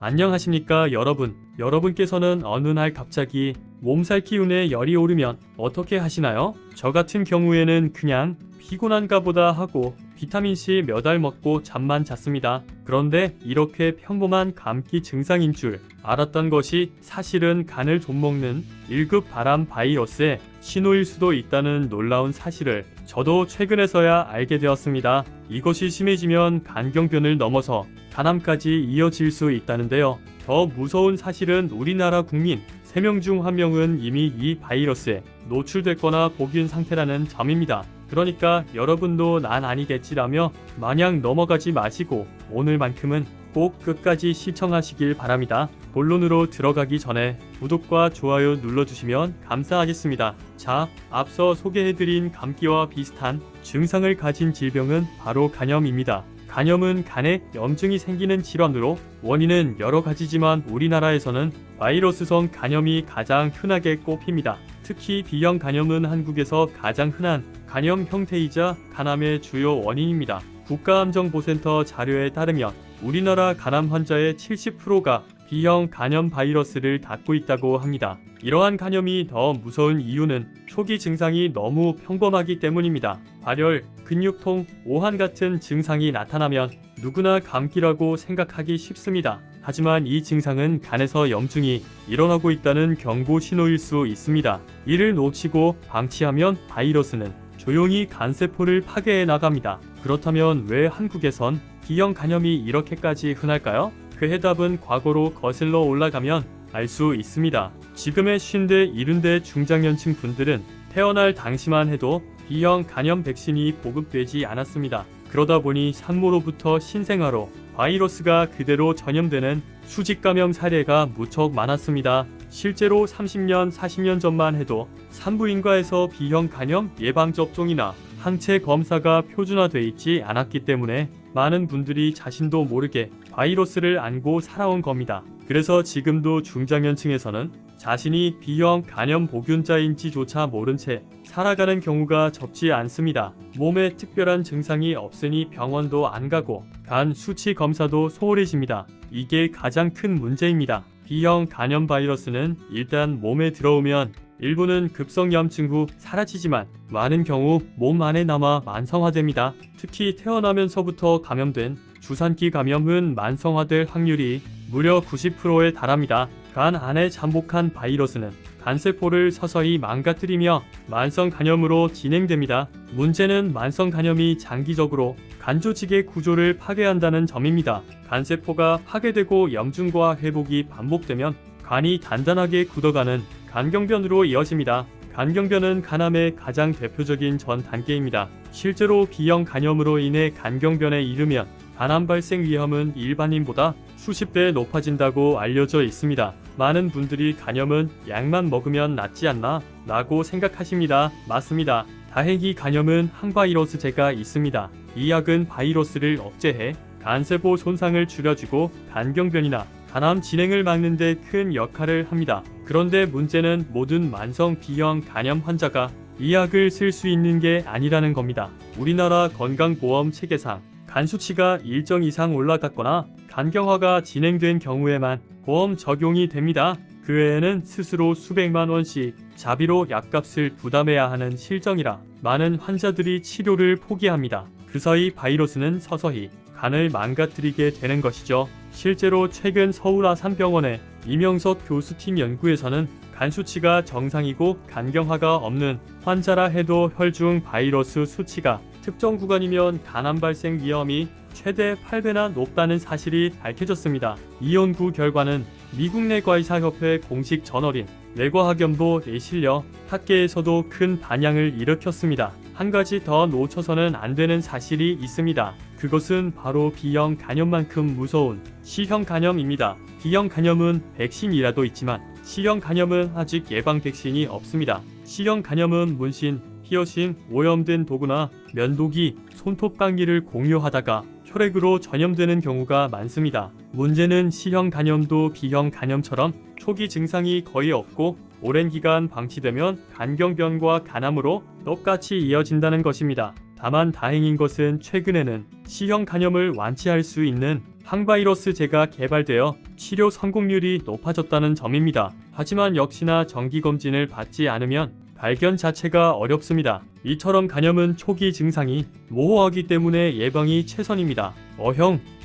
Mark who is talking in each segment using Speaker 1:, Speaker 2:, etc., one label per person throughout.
Speaker 1: 안녕하십니까 여러분. 여러분께서는 어느 날 갑자기 몸살 기운에 열이 오르면 어떻게 하시나요? 저 같은 경우에는 그냥 피곤한가 보다 하고 비타민C 몇 알 먹고 잠만 잤습니다. 그런데 이렇게 평범한 감기 증상인 줄 알았던 것이 사실은 간을 좀 먹는 1급 바람 바이러스의 신호일 수도 있다는 놀라운 사실을 저도 최근에서야 알게 되었습니다. 이것이 심해지면 간경변을 넘어서 간암까지 이어질 수 있다는데요. 더 무서운 사실은 우리나라 국민 3명 중 1명은 이미 이 바이러스에 노출됐거나 복균 상태라는 점입니다. 그러니까 여러분도 난 아니겠지라며 마냥 넘어가지 마시고 오늘만큼은 꼭 끝까지 시청하시길 바랍니다. 본론으로 들어가기 전에 구독과 좋아요 눌러주시면 감사하겠습니다. 자, 앞서 소개해드린 감기와 비슷한 증상을 가진 질병은 바로 간염입니다. 간염은 간에 염증이 생기는 질환으로 원인은 여러 가지지만 우리나라에서는 바이러스성 간염이 가장 흔하게 꼽힙니다. 특히 B형 간염은 한국에서 가장 흔한 간염 형태이자 간암의 주요 원인입니다. 국가암정보센터 자료에 따르면 우리나라 간암 환자의 70%가 B형 간염 바이러스를 갖고 있다고 합니다. 이러한 간염이 더 무서운 이유는 초기 증상이 너무 평범하기 때문입니다. 발열, 근육통, 오한 같은 증상이 나타나면 누구나 감기라고 생각하기 쉽습니다. 하지만 이 증상은 간에서 염증이 일어나고 있다는 경고 신호일 수 있습니다. 이를 놓치고 방치하면 바이러스는 조용히 간세포를 파괴해 나갑니다. 그렇다면 왜 한국에선 B형 간염이 이렇게까지 흔할까요? 그 해답은 과거로 거슬러 올라가면 알 수 있습니다. 지금의 50대, 70대 중장년층 분들은 태어날 당시만 해도 B형 간염 백신이 보급되지 않았습니다. 그러다 보니 산모로부터 신생아로 바이러스가 그대로 전염되는 수직 감염 사례가 무척 많았습니다. 실제로 30년, 40년 전만 해도 산부인과에서 B형 간염 예방접종이나 항체 검사가 표준화돼 있지 않았기 때문에 많은 분들이 자신도 모르게 바이러스를 안고 살아온 겁니다. 그래서 지금도 중장년층에서는 자신이 B형 간염 보균자인지조차 모른 채 살아가는 경우가 적지 않습니다. 몸에 특별한 증상이 없으니 병원도 안 가고 간 수치 검사도 소홀해집니다. 이게 가장 큰 문제입니다. B형 간염 바이러스는 일단 몸에 들어오면 일부는 급성염증 후 사라지지만 많은 경우 몸 안에 남아 만성화됩니다. 특히 태어나면서부터 감염된 주산기 감염은 만성화될 확률이 무려 90%에 달합니다. 간 안에 잠복한 바이러스는 간세포를 서서히 망가뜨리며 만성 간염으로 진행됩니다. 문제는 만성 간염이 장기적으로 간 조직의 구조를 파괴한다는 점입니다. 간세포가 파괴되고 염증과 회복이 반복되면 간이 단단하게 굳어가는 간경변으로 이어집니다. 간경변은 간암의 가장 대표적인 전 단계입니다. 실제로 B형 간염으로 인해 간경변에 이르면 간암 발생 위험은 일반인보다 수십 배 높아진다고 알려져 있습니다. 많은 분들이 간염은 약만 먹으면 낫지 않나? 라고 생각하십니다. 맞습니다. 다행히 간염은 항바이러스제가 있습니다. 이 약은 바이러스를 억제해 간세포 손상을 줄여주고 간경변이나 간암 진행을 막는 데 큰 역할을 합니다. 그런데 문제는 모든 만성 B형 간염 환자가 이 약을 쓸 수 있는 게 아니라는 겁니다. 우리나라 건강보험 체계상 간 수치가 일정 이상 올라갔거나 간경화가 진행된 경우에만 보험 적용이 됩니다. 그 외에는 스스로 수백만 원씩 자비로 약값을 부담해야 하는 실정이라 많은 환자들이 치료를 포기합니다. 그 사이 바이러스는 서서히 간을 망가뜨리게 되는 것이죠. 실제로 최근 서울 아산병원의 이명석 교수팀 연구에서는 간 수치가 정상이고 간경화가 없는 환자라 해도 혈중 바이러스 수치가 특정 구간이면 간암 발생 위험이 최대 8배나 높다는 사실이 밝혀졌습니다. 이 연구 결과는 미국 내과의사협회 공식 저널인 내과학연보에 실려 학계에서도 큰 반향을 일으켰습니다. 한 가지 더 놓쳐서는 안 되는 사실이 있습니다. 그것은 바로 B형 간염만큼 무서운 C형 간염입니다. B형 간염은 백신이라도 있지만 C형 간염은 아직 예방 백신이 없습니다. C형 간염은 문신, 피어싱, 오염된 도구나 면도기, 손톱 깡기를 공유하다가 혈액으로 전염되는 경우가 많습니다. 문제는 C형 간염도 B형 간염처럼 초기 증상이 거의 없고 오랜 기간 방치되면 간경변과 간암으로 똑같이 이어진다는 것입니다. 다만 다행인 것은 최근에는 C형 간염을 완치할 수 있는 항바이러스제가 개발되어 치료 성공률이 높아졌다는 점입니다. 하지만 역시나 정기검진을 받지 않으면 발견 자체가 어렵습니다. 이처럼 간염은 초기 증상이 모호하기 때문에 예방이 최선입니다.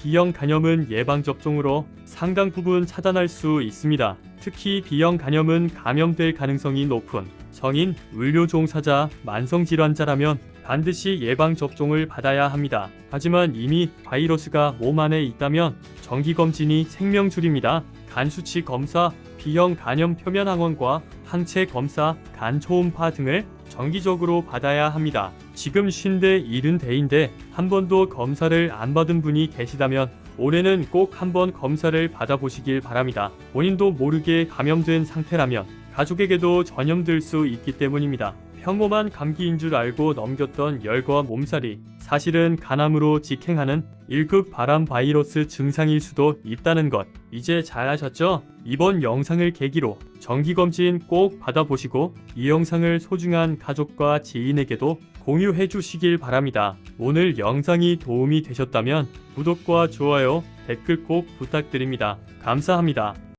Speaker 1: B형 간염은 예방접종으로 상당 부분 차단할 수 있습니다. 특히 B형 간염은 감염될 가능성이 높은 성인, 의료 종사자, 만성질환자라면 반드시 예방접종을 받아야 합니다. 하지만 이미 바이러스가 몸 안에 있다면 정기검진이 생명줄입니다. 간수치 검사, B형 간염 표면 항원과 항체 검사, 간 초음파 등을 정기적으로 받아야 합니다. 지금 50대 70대인데 한 번도 검사를 안 받은 분이 계시다면 올해는 꼭 한번 검사를 받아보시길 바랍니다. 본인도 모르게 감염된 상태라면 가족에게도 전염될 수 있기 때문입니다. 평범한 감기인 줄 알고 넘겼던 열과 몸살이 사실은 간암으로 직행하는 1급 발암 바이러스 증상일 수도 있다는 것 이제 잘 아셨죠? 이번 영상을 계기로 정기검진 꼭 받아보시고 이 영상을 소중한 가족과 지인에게도 공유해 주시길 바랍니다. 오늘 영상이 도움이 되셨다면 구독과 좋아요, 댓글 꼭 부탁드립니다. 감사합니다.